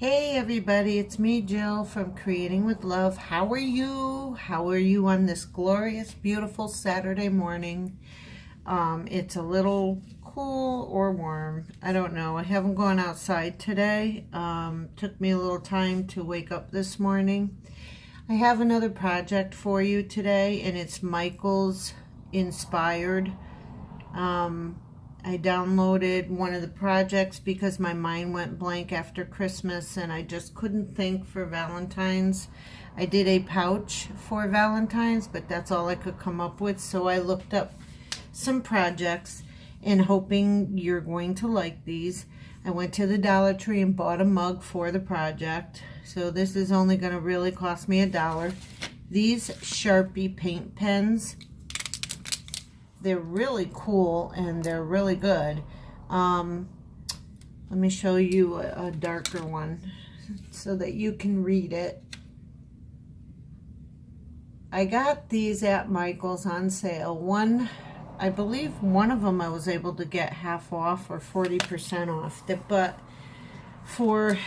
Hey everybody, it's me Jill from Creating with Love. How are you? How are you on this glorious, beautiful Saturday morning? It's a little cool or warm. I don't know. I haven't gone outside today. Took me a little time to wake up this morning. I have another project for you today, and it's Michael's inspired. I downloaded one of the projects because my mind went blank after Christmas and I just couldn't think for Valentine's. I did a pouch for Valentine's, but that's all I could come up with. So I looked up some projects and hoping you're going to like these. I went to the Dollar Tree and bought a mug for the project. So this is only going to really cost me $1. These Sharpie paint pens, they're really cool and they're really good. Let me show you a darker one so that you can read it. I got these at Michael's on sale. I believe one of them I was able to get half off or 40% off. But for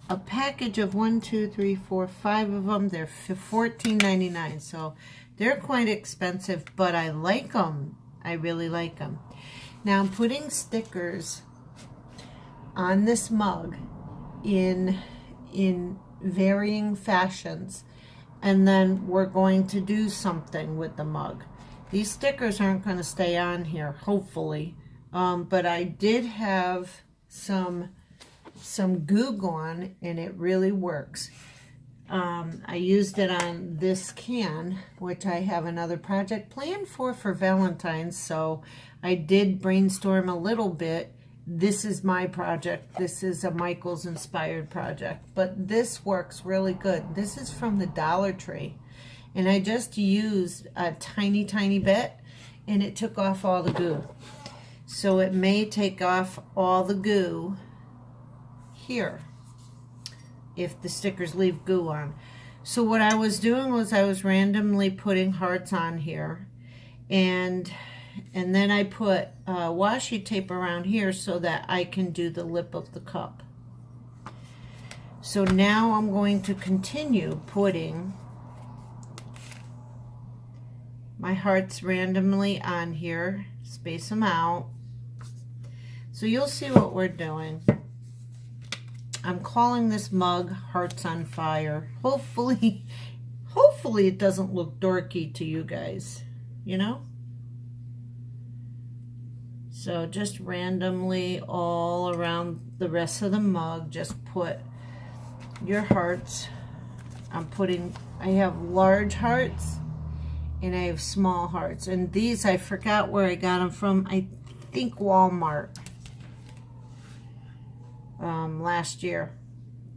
a package of 1, 2, 3, 4, 5 of them, they're $14.99. So they're quite expensive, but I like them. I really like them. Now I'm putting stickers on this mug in varying fashions, and then we're going to do something with the mug. These stickers aren't going to stay on here, hopefully, but I did have some Goo Gone, and it really works. I used it on this can, which I have another project planned for Valentine's, so I did brainstorm a little bit. This is my project. This is a Michael's inspired project, but this works really good. This is from the Dollar Tree, and I just used a tiny bit, and it took off all the goo. So it may take off all the goo here if the stickers leave goo on. So what I was doing was I was randomly putting hearts on here, and then I put washi tape around here so that I can do the lip of the cup. So now I'm going to continue putting my hearts randomly on here, space them out. So you'll see what we're doing. I'm calling this mug Hearts on Fire. Hopefully it doesn't look dorky to you guys, you know? So just randomly all around the rest of the mug, just put your hearts. I have large hearts and I have small hearts. And these, I forgot where I got them from. I think Walmart. Last year,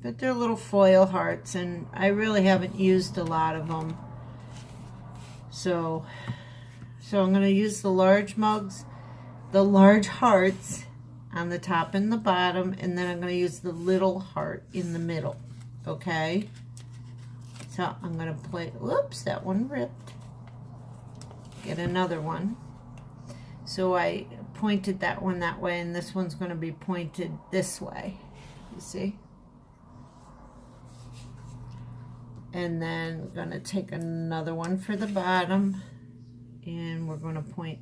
but they're little foil hearts, and I really haven't used a lot of them. So I'm going to use the large mugs, the large hearts on the top and the bottom, and then I'm going to use the little heart in the middle. Okay, so I'm going to play. Whoops, that one ripped. Get another one. So I pointed that one that way, and this one's going to be pointed this way. You see? And then we're going to take another one for the bottom, and we're going to point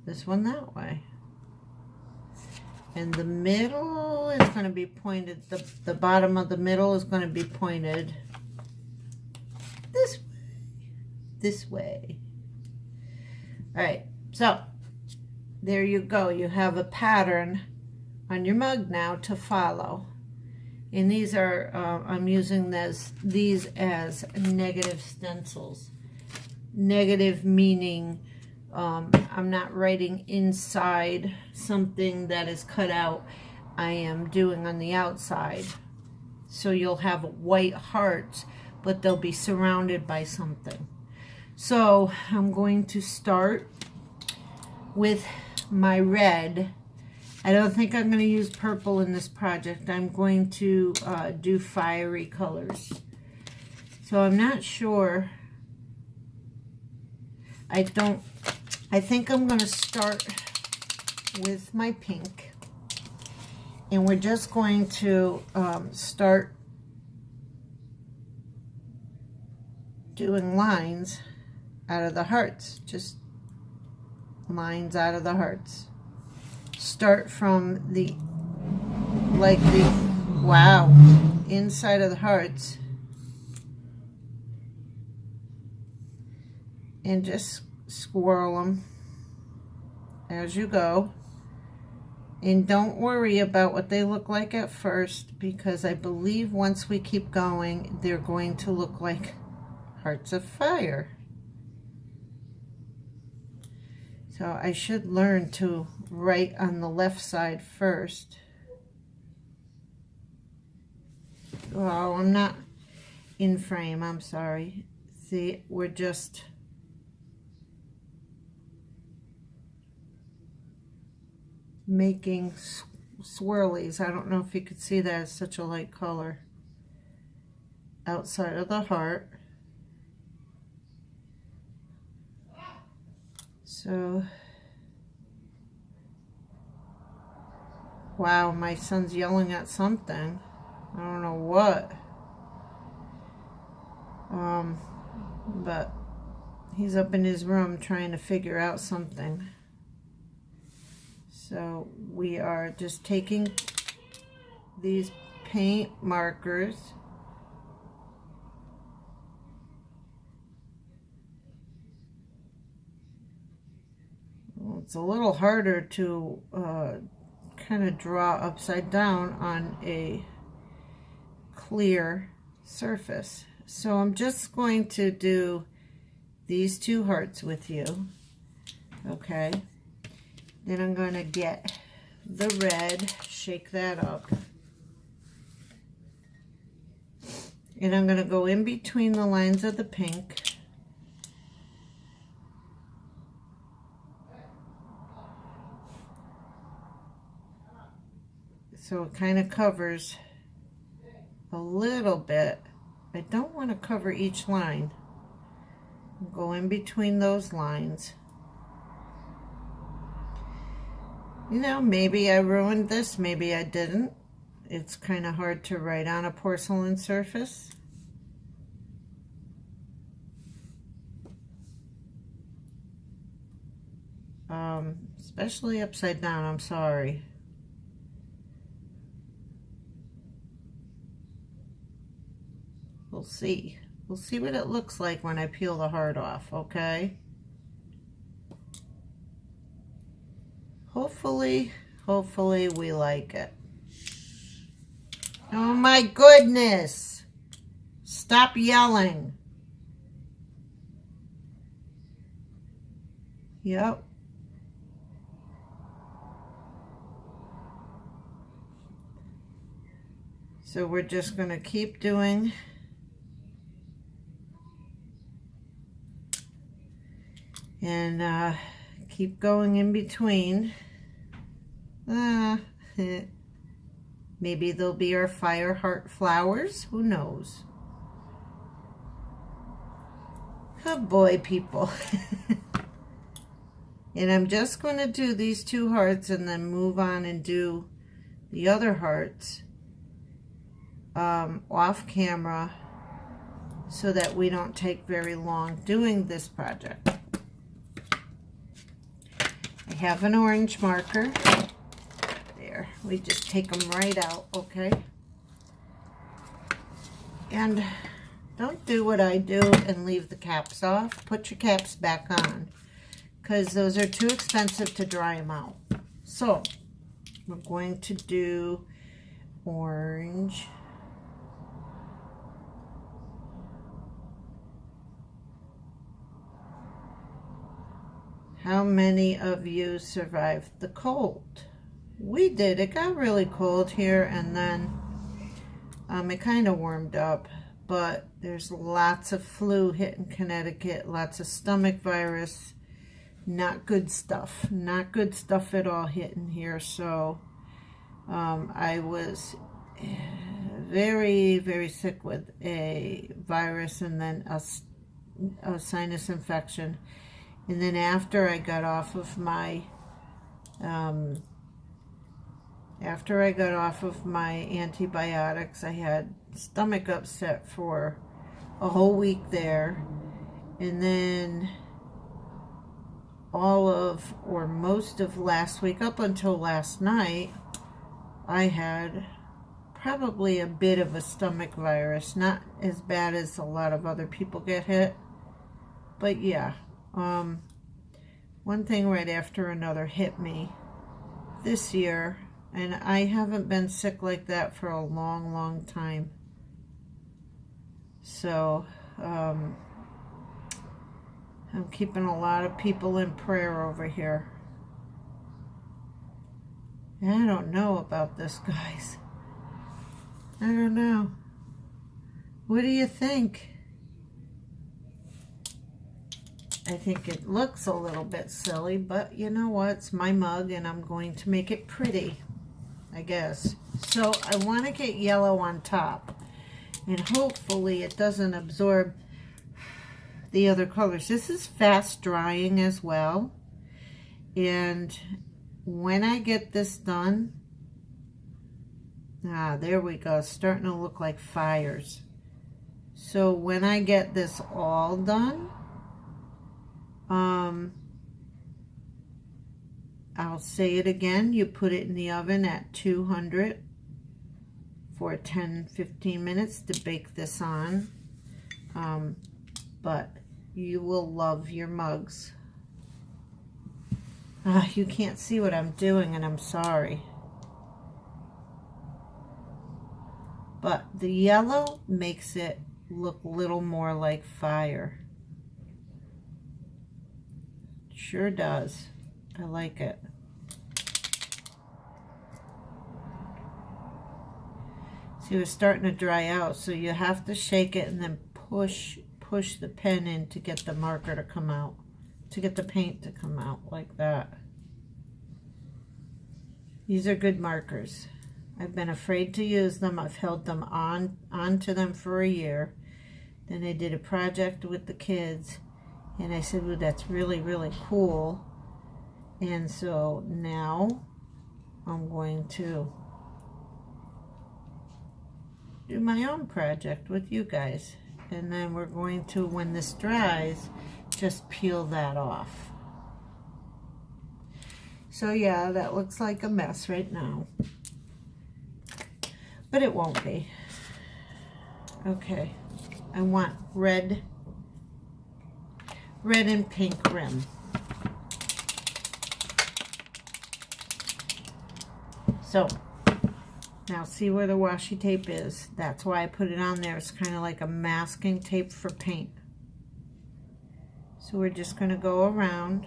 this one that way. And the middle is going to be pointed, the bottom of the middle is going to be pointed this way. All right, so there you go. You have a pattern on your mug now to follow. And these are, I'm using these as negative stencils. Negative meaning I'm not writing inside something that is cut out. I am doing on the outside. So you'll have white hearts, but they'll be surrounded by something. So I'm going to start with my red. I don't think I'm going to use purple in this project. I'm going to do fiery colors. So I'm not sure. I think I'm going to start with my pink. And we're just going to start doing lines out of the hearts, just lines out of the hearts. Start from the, like the, wow, inside of the hearts, and just swirl them as you go. And don't worry about what they look like at first, because I believe once we keep going, they're going to look like hearts of fire. So I should learn to write on the left side first. Oh, I'm not in frame, I'm sorry. See, we're just making swirlies. I don't know if you could see that, it's such a light color. Outside of the heart. So, wow, my son's yelling at something. I don't know what. But he's up in his room trying to figure out something. So we are just taking these paint markers it's a little harder to kind of draw upside down on a clear surface. So I'm just going to do these two hearts with you, okay? Then I'm going to get the red, shake that up, and I'm going to go in between the lines of the pink. So it kind of covers a little bit. I don't want to cover each line. Go in between those lines. You know, maybe I ruined this, maybe I didn't. It's kind of hard to write on a porcelain surface. Especially upside down, I'm sorry. We'll see. We'll see what it looks like when I peel the heart off, okay? Hopefully we like it. Oh my goodness! Stop yelling. Yep. So we're just going to keep doing and keep going in between. Maybe they'll be our fire heart flowers. Who knows? Good boy, people. And I'm just going to do these two hearts and then move on and do the other hearts off camera so that we don't take very long doing this project. I have an orange marker. There, we just take them right out, okay? And don't do what I do and leave the caps off. Put your caps back on, because those are too expensive to dry them out. So we're going to do orange. How many of you survived the cold? We did. It got really cold here, and then it kind of warmed up, but there's lots of flu hitting Connecticut, lots of stomach virus, not good stuff at all hitting here. So I was very, very sick with a virus and then a sinus infection. And then after I got off of my after I got off of my antibiotics, I had stomach upset for a whole week there. And then all of, or most of last week, up until last night, I had probably a bit of a stomach virus. Not as bad as a lot of other people get hit. But yeah, one thing right after another hit me this year. And I haven't been sick like that for a long, long time. So, I'm keeping a lot of people in prayer over here. I don't know about this, guys. I don't know. What do you think? I think it looks a little bit silly, but you know what? It's my mug, and I'm going to make it pretty, I guess. So I want to get yellow on top, and hopefully it doesn't absorb the other colors. This is fast drying as well, and when I get this done, there we go, it's starting to look like fires. So when I get this all done, I'll say it again, you put it in the oven at 200 for 10-15 minutes to bake this on. But you will love your mugs. You can't see what I'm doing, and I'm sorry. But the yellow makes it look a little more like fire. Sure does. I like it. See, it's starting to dry out, so you have to shake it and then push the pen in to get the marker to come out, to get the paint to come out like that. These are good markers. I've been afraid to use them. I've held them onto them for a year. Then I did a project with the kids, and I said, well, that's really, really cool. And so now I'm going to do my own project with you guys. And then we're going to, when this dries, just peel that off. So yeah, that looks like a mess right now. But it won't be. Okay, I want red and pink rim. So, now see where the washi tape is. That's why I put it on there. It's kind of like a masking tape for paint. So we're just going to go around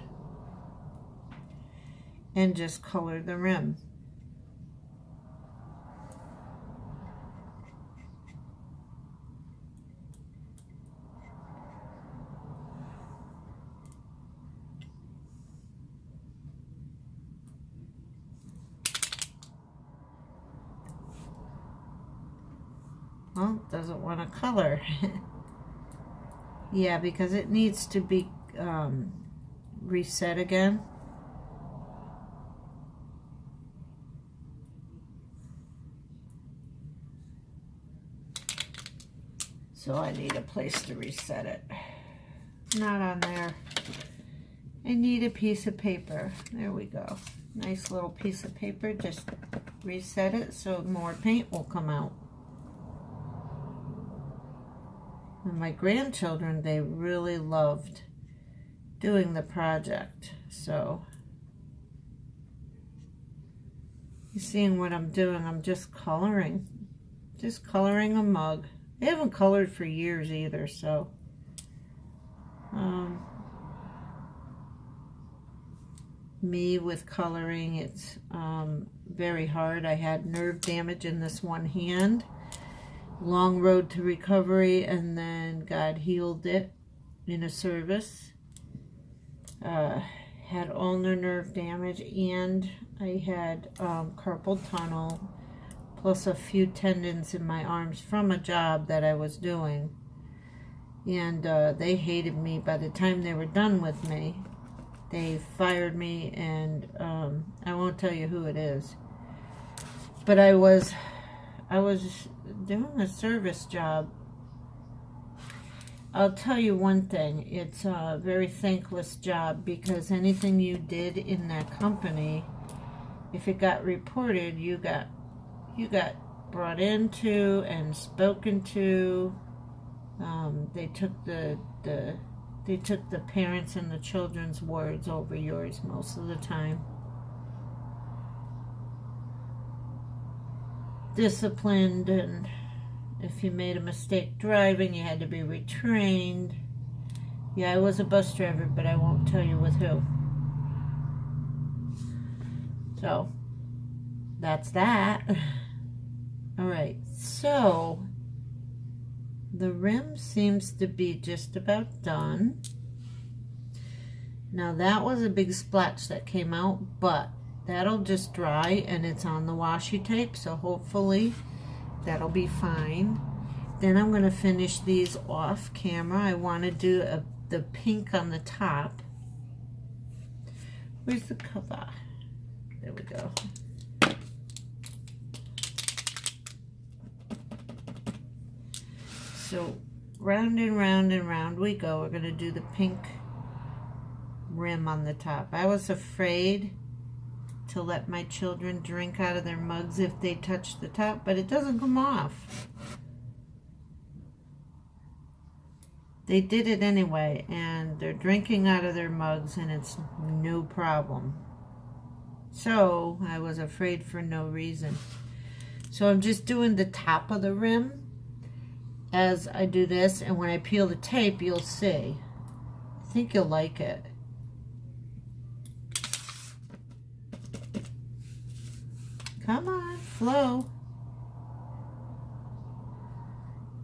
and just color the rim. Well, it doesn't want to color. Yeah, because it needs to be reset again. So I need a place to reset it. Not on there. I need a piece of paper. There we go. Nice little piece of paper. Just reset it so more paint will come out. And my grandchildren, they really loved doing the project. So, you're seeing what I'm doing. I'm just coloring. Just coloring a mug. I haven't colored for years either, so. Me with coloring, it's very hard. I had nerve damage in this one hand. Long road to recovery, and then God healed it in a service. Had ulnar nerve damage, and I had carpal tunnel, plus a few tendons in my arms from a job that I was doing. And they hated me. By the time they were done with me, they fired me, and I won't tell you who it is. But I was doing a service job. I'll tell you one thing, it's a very thankless job, because anything you did in that company, if it got reported, you got brought into and spoken to. They took the parents and the children's words over yours most of the time. Disciplined, and if you made a mistake driving, you had to be retrained. Yeah, I was a bus driver, but I won't tell you with who. So, that's that. All right, so the rim seems to be just about done. Now, that was a big splotch that came out, but that'll just dry, and it's on the washi tape, so hopefully that'll be fine. Then I'm going to finish these off camera. I want to do the pink on the top. Where's the cover? There we go. So round and round and round we go. We're going to do the pink rim on the top. I was afraid to let my children drink out of their mugs if they touch the top, but it doesn't come off. They did it anyway, and they're drinking out of their mugs, and it's no problem. So I was afraid for no reason. So I'm just doing the top of the rim as I do this, and when I peel the tape, you'll see. I think you'll like it. Come on, flow.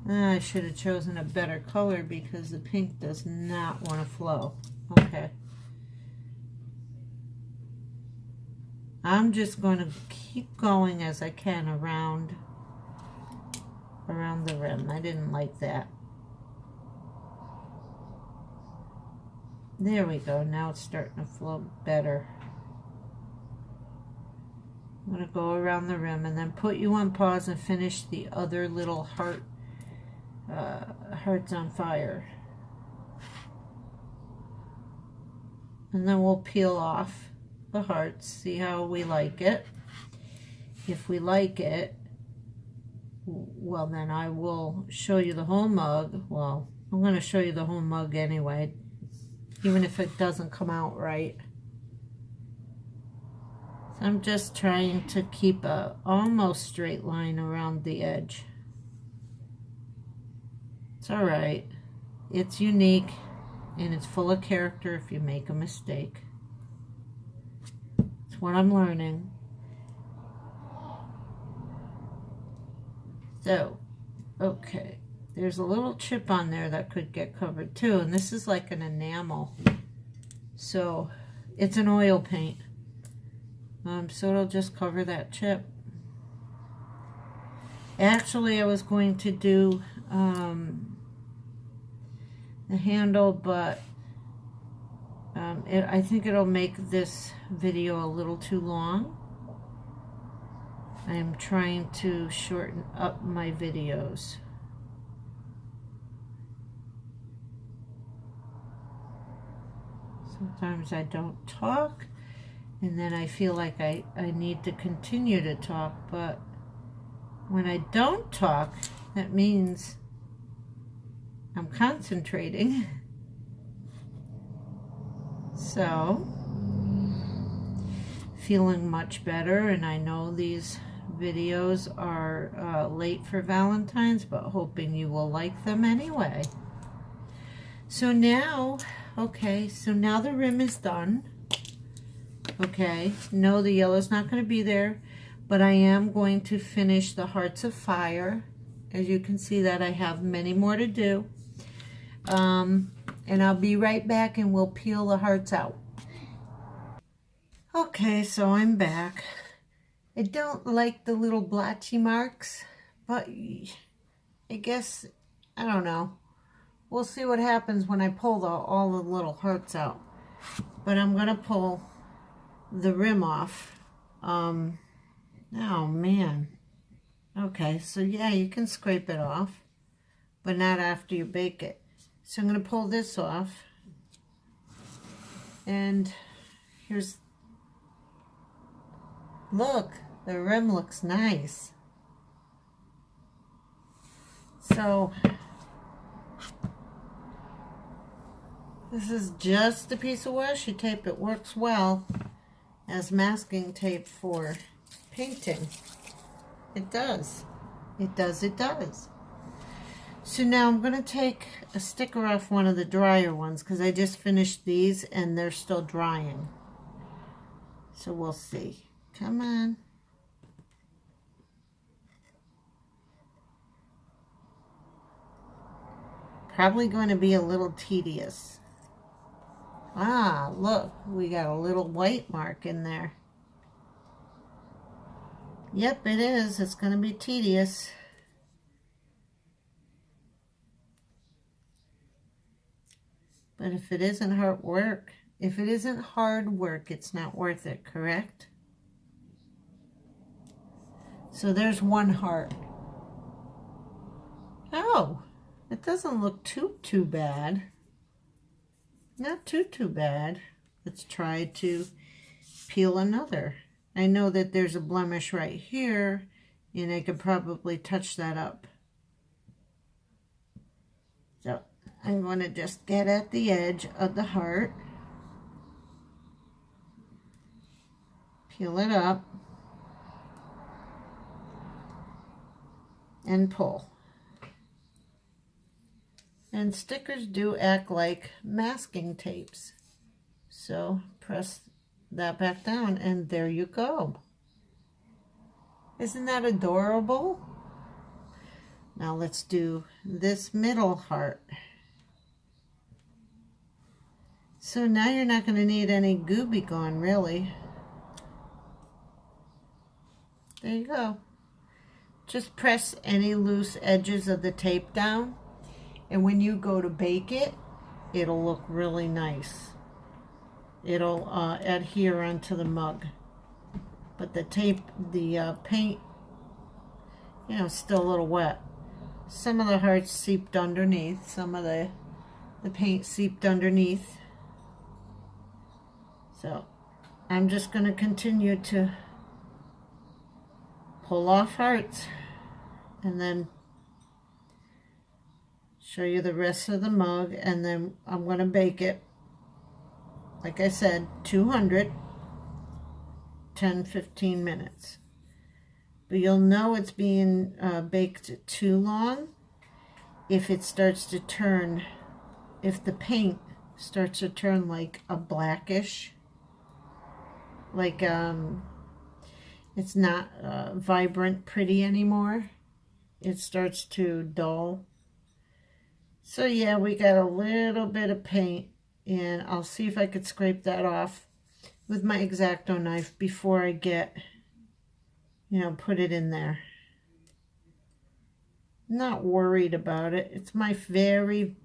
I should have chosen a better color because the pink does not want to flow. Okay. I'm just going to keep going as I can around the rim. I didn't like that. There we go. Now it's starting to flow better. I'm going to go around the rim and then put you on pause and finish the other little hearts on fire. And then we'll peel off the hearts, see how we like it. If we like it, well, then I will show you the whole mug. Well, I'm going to show you the whole mug anyway, even if it doesn't come out right. So I'm just trying to keep a almost straight line around the edge. It's all right. It's unique, and it's full of character if you make a mistake. It's what I'm learning. So, okay, there's a little chip on there that could get covered too, and this is like an enamel. So, it's an oil paint. So it'll just cover that chip. Actually, I was going to do the handle, but I think it'll make this video a little too long. I'm trying to shorten up my videos. Sometimes I don't talk, and then I feel like I need to continue to talk, but when I don't talk, that means I'm concentrating. So, feeling much better, and I know these videos are late for Valentine's, but hoping you will like them anyway. So now, okay, so now the rim is done. Okay, no, the yellow's not going to be there, but I am going to finish the hearts of fire. As you can see that I have many more to do. And I'll be right back and we'll peel the hearts out. Okay, so I'm back. I don't like the little blotchy marks, but I guess, I don't know. We'll see what happens when I pull all the little hearts out. But I'm going to pull the rim off. Oh, man. Okay, so yeah, you can scrape it off, but not after you bake it. So I'm going to pull this off. And here's, look, the rim looks nice. So this is just a piece of washi tape. It works well as masking tape for painting. It does. It does, it does. So now I'm going to take a sticker off one of the drier ones because I just finished these and they're still drying. So we'll see. Come on. Probably going to be a little tedious. Ah, look, we got a little white mark in there. Yep, it is. It's going to be tedious. But if it isn't hard work, it's not worth it, correct? So there's one heart. Oh, it doesn't look too bad. Not too bad. Let's try to peel another. I know that there's a blemish right here, and I could probably touch that up. So I'm going to just get at the edge of the heart, peel it up, and pull. And stickers do act like masking tapes. So press that back down, and there you go. Isn't that adorable? Now let's do this middle heart. So now you're not going to need any Gooby Gone, really. There you go. Just press any loose edges of the tape down, and when you go to bake it, it'll look really nice. It'll adhere onto the mug. But the tape, the paint, you know, still a little wet. Some of the hearts seeped underneath. Some of the paint seeped underneath. So I'm just going to continue to pull off hearts and then show you the rest of the mug, and then I'm going to bake it, like I said, 200, 10-15 minutes. But you'll know it's being baked too long if it starts to turn, if the paint starts to turn like a blackish, like it's not vibrant, pretty anymore. It starts to dull. So yeah, we got a little bit of paint, and I'll see if I could scrape that off with my X-Acto knife before I get, you know, put it in there. Not worried about it. It's my very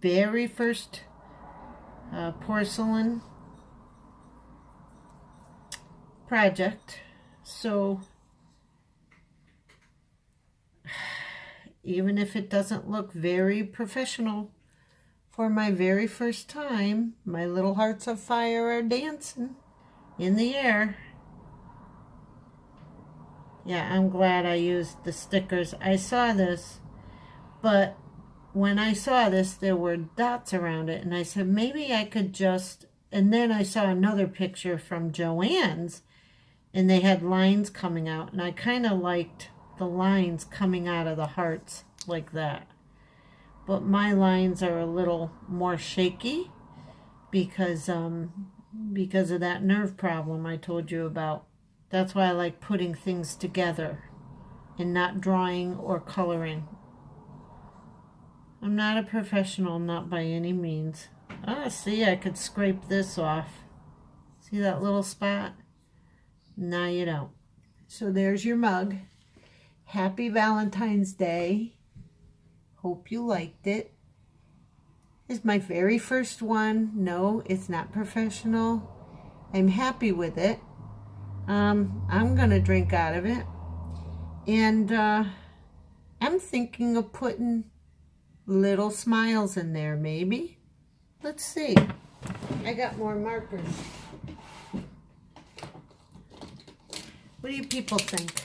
first porcelain project, so even if it doesn't look very professional for my very first time, my little hearts of fire are dancing in the air. Yeah, I'm glad I used the stickers. I saw this, but when I saw this, there were dots around it, and I said maybe I could just, and then I saw another picture from Joann's, and they had lines coming out, and I kind of liked the lines coming out of the hearts like that. But my lines are a little more shaky because of that nerve problem I told you about. That's why I like putting things together and not drawing or coloring. I'm not a professional, not by any means. Ah, see, I could scrape this off. See that little spot? Now you don't. So there's your mug. Happy Valentine's Day. Hope you liked it. It's my very first one. No, it's not professional. I'm happy with it. I'm going to drink out of it. And I'm thinking of putting little smiles in there, maybe. Let's see. I got more markers. What do you people think?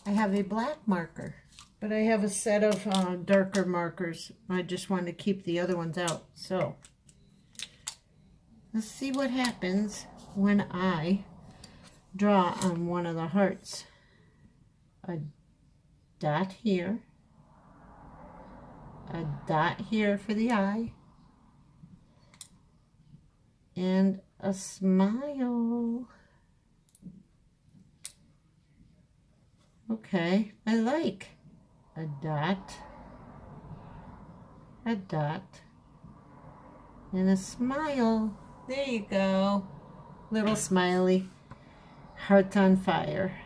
I have a black marker, but I have a set of darker markers. I just want to keep the other ones out. So let's see what happens when I draw on one of the hearts. A dot here, a dot here for the eye, and a smile. Okay, I like a dot, and a smile. There you go. Little smiley. Heart on fire.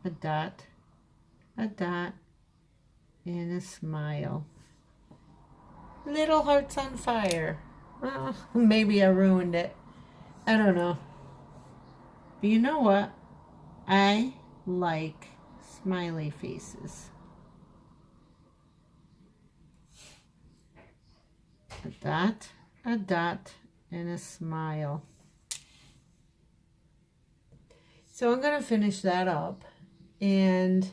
A dot, and a smile. Little hearts on fire. Oh, maybe I ruined it. I don't know. But you know what? I like smiley faces. A dot, and a smile. So I'm going to finish that up, and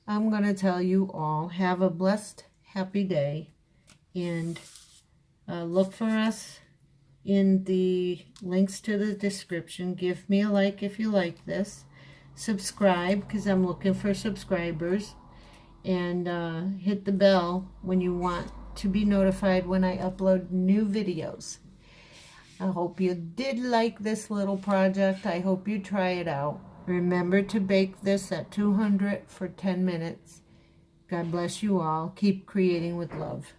I'm going to tell you all, have a blessed, happy day, and look for us in the links to the description. Give me a like if you like this. Subscribe, because I'm looking for subscribers, and hit the bell when you want to be notified when I upload new videos. I hope you did like this little project. I hope you try it out. Remember to bake this at 200 for 10 minutes. God bless you all. Keep creating with love.